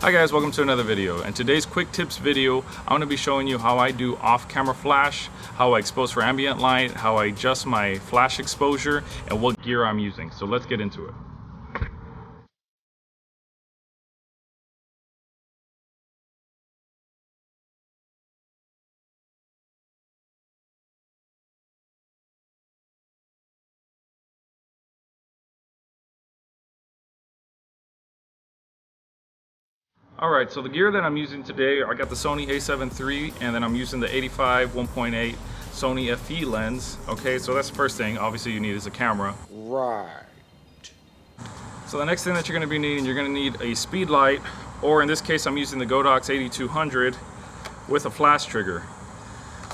Hi guys, welcome to another video. In today's quick tips video, I'm going to be showing you how I do off-camera flash, how I expose for ambient light, how I adjust my flash exposure, and what gear I'm using. So let's get into it. Alright, so the gear that I'm using today, I got the Sony a7 III, and then I'm using the 85 1.8 Sony FE lens. Okay, so that's the first thing. Obviously you need is a camera. Right. So the next thing that you're going to be needing, you're going to need a speed light, or in this case I'm using the Godox 8200 with a flash trigger.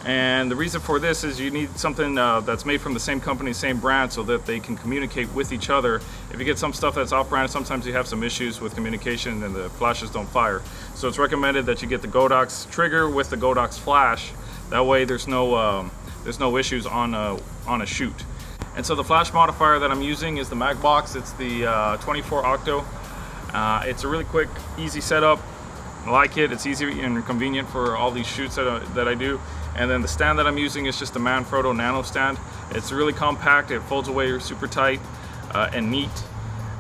And the reason for this is you need something that's made from the same company, same brand, so that they can communicate with each other. If you get some stuff that's off-brand, sometimes you have some issues with communication and the flashes don't fire. So it's recommended that you get the Godox trigger with the Godox flash. That way there's no issues on a shoot. And so the flash modifier that I'm using is the Magbox. It's the 24 octo. It's a really quick, easy setup. I like it. It's easy and convenient for all these shoots that I do. And then the stand that I'm using is just a Manfrotto Nano stand. It's really compact. It folds away super tight and neat.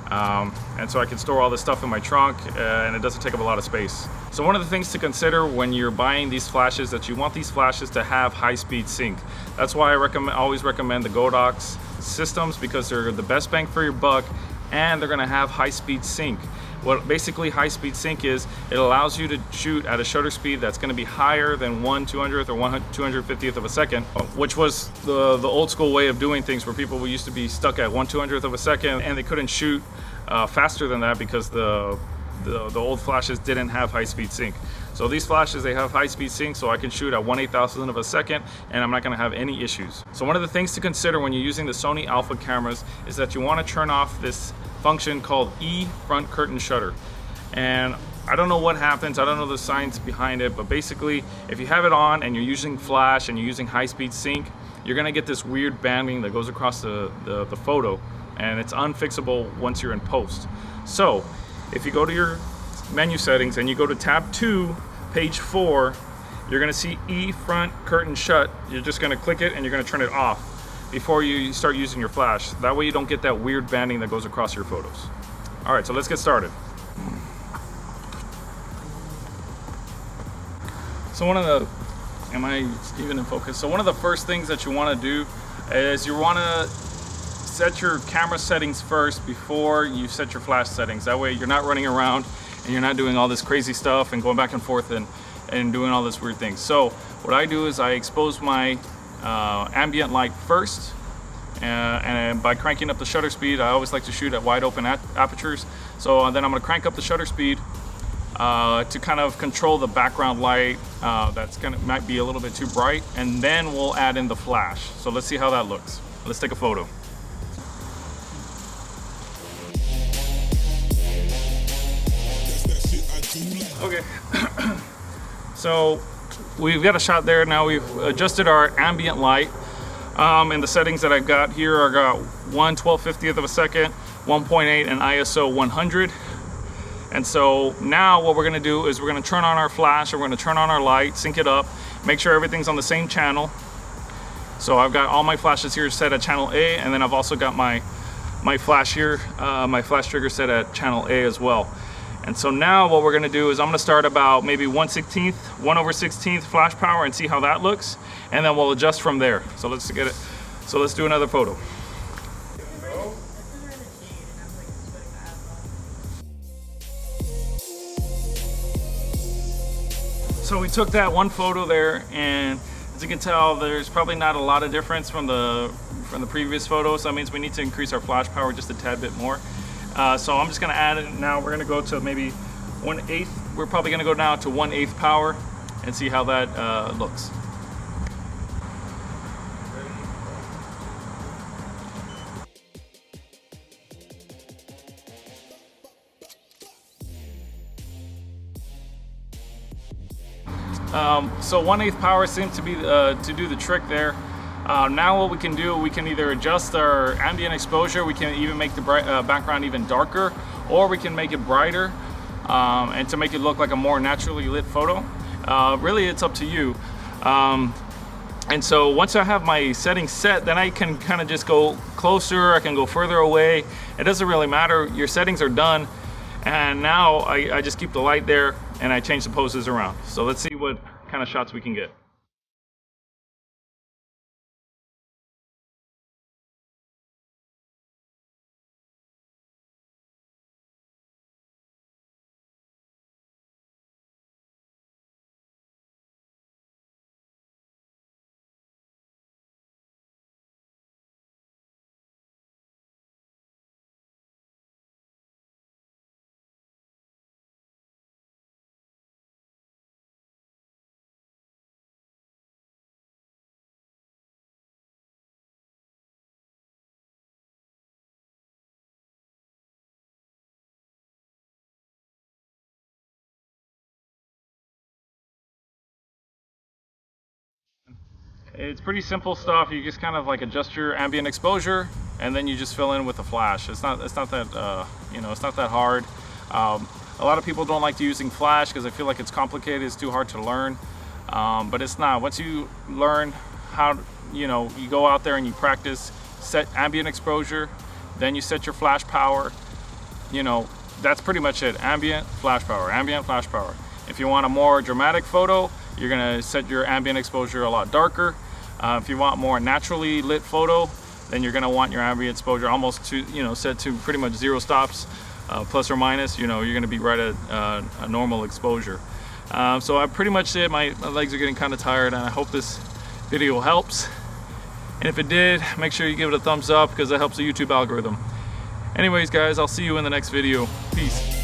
And so I can store all this stuff in my trunk, and it doesn't take up a lot of space. So one of the things to consider when you're buying these flashes, that you want these flashes to have high-speed sync. That's why I always recommend the Godox systems, because they're the best bang for your buck, and they're going to have high-speed sync. What basically high-speed sync is, it allows you to shoot at a shutter speed that's going to be higher than 1/200th or 1/250th of a second, which was the old school way of doing things, where people used to be stuck at 1/200th of a second and they couldn't shoot faster than that because the old flashes didn't have high-speed sync. So these flashes, they have high-speed sync, so I can shoot at 1/8000th of a second and I'm not going to have any issues. So one of the things to consider when you're using the Sony Alpha cameras is that you want to turn off this function called E front curtain shutter. And I don't know what happens, I don't know the science behind it, but basically if you have it on and you're using flash and you're using high-speed sync, you're going to get this weird banding that goes across the photo, and it's unfixable once you're in post. So if you go to your menu settings and you go to tab 2, page 4, you're going to see E front curtain shut. You're just going to click it and you're going to turn it off before you start using your flash. That way you don't get that weird banding that goes across your photos. All right, so let's get started. So am I even in focus? So one of the first things that you want to do is you want to set your camera settings first before you set your flash settings. That way you're not running around and you're not doing all this crazy stuff and going back and forth and doing all this weird things. So what I do is I expose my ambient light first, and by cranking up the shutter speed, I always like to shoot at wide open apertures. So then I'm going to crank up the shutter speed to kind of control the background light might be a little bit too bright, and then we'll add in the flash. So let's see how that looks. Let's take a photo. Okay, so we've got a shot there. Now we've adjusted our ambient light. And the settings that I've got here, I got 1/1250th of a second, 1.8, and ISO 100. And so now what we're going to do is we're going to turn on our flash, and we're going to turn on our light, sync it up, make sure everything's on the same channel. So I've got all my flashes here set at channel A, and then I've also got my flash here, my flash trigger set at channel A as well. And so now what we're going to do is I'm going to start about maybe 1/16th flash power and see how that looks, and then we'll adjust from there. So let's get it. So let's do another photo. So we took that one photo there, and as you can tell, there's probably not a lot of difference from the previous photo. So that means we need to increase our flash power just a tad bit more. So I'm just going to add it now. We're going to go to maybe 1/8. We're probably going to go now to 1/8 power and see how that looks. So 1/8 power seems to be to do the trick there. Now what we can do, we can either adjust our ambient exposure, we can even make the background even darker, or we can make it brighter. and to make it look like a more naturally lit photo. Really, it's up to you. And so once I have my settings set, then I can kind of just go closer, I can go further away. It doesn't really matter, your settings are done. And now I just keep the light there and I change the poses around. So let's see what kind of shots we can get. It's pretty simple stuff. You just kind of like adjust your ambient exposure, and then you just fill in with a flash. It's not that it's not that hard. A lot of people don't like using flash because they feel like it's complicated. It's too hard to learn, but it's not. Once you learn how, you go out there and you practice, set ambient exposure, then you set your flash power. That's pretty much it. Ambient, flash power, ambient, flash power. If you want a more dramatic photo, you're gonna set your ambient exposure a lot darker. If you want more naturally lit photo, then you're gonna want your ambient exposure almost to, set to pretty much 0 stops, plus or minus. You're gonna be right at a normal exposure. So I pretty much did. My legs are getting kind of tired, and I hope this video helps. And if it did, make sure you give it a thumbs up because that helps the YouTube algorithm. Anyways, guys, I'll see you in the next video. Peace.